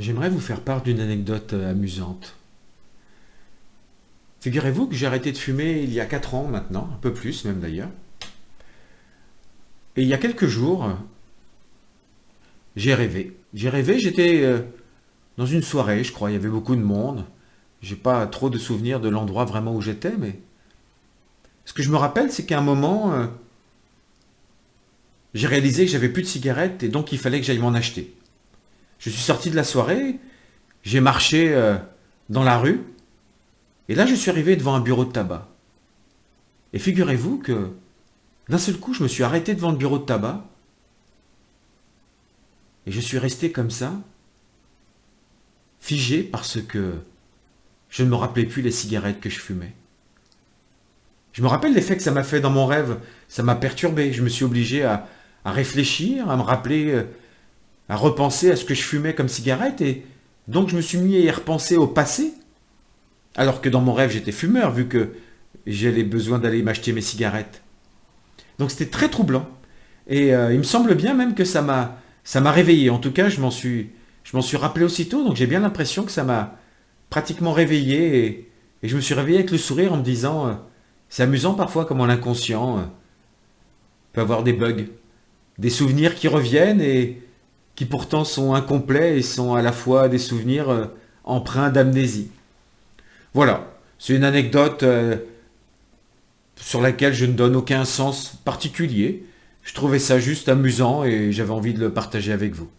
J'aimerais vous faire part d'une anecdote amusante. Figurez-vous que j'ai arrêté de fumer il y a 4 ans maintenant, un peu plus même d'ailleurs. Et il y a quelques jours, j'ai rêvé. J'étais dans une soirée, je crois, il y avait beaucoup de monde. J'ai pas trop de souvenirs de l'endroit vraiment où j'étais, mais ce que je me rappelle, c'est qu'à un moment, j'ai réalisé que j'avais plus de cigarettes et donc il fallait que j'aille m'en acheter. Je suis sorti de la soirée, j'ai marché dans la rue, et là je suis arrivé devant un bureau de tabac. Et figurez-vous que d'un seul coup, je me suis arrêté devant le bureau de tabac, et je suis resté comme ça, figé parce que je ne me rappelais plus les cigarettes que je fumais. Je me rappelle l'effet que ça m'a fait dans mon rêve, ça m'a perturbé, je me suis obligé à réfléchir, à me rappeler, à repenser à ce que je fumais comme cigarette, et donc je me suis mis à y repenser au passé, alors que dans mon rêve j'étais fumeur, vu que j'avais besoin d'aller m'acheter mes cigarettes. Donc c'était très troublant. Et il me semble bien même que ça m'a réveillé. En tout cas, je m'en suis rappelé aussitôt, donc j'ai bien l'impression que ça m'a pratiquement réveillé, et je me suis réveillé avec le sourire en me disant c'est amusant parfois comment l'inconscient peut avoir des bugs, des souvenirs qui reviennent et qui pourtant sont incomplets et sont à la fois des souvenirs empreints d'amnésie. Voilà, c'est une anecdote sur laquelle je ne donne aucun sens particulier. Je trouvais ça juste amusant et j'avais envie de le partager avec vous.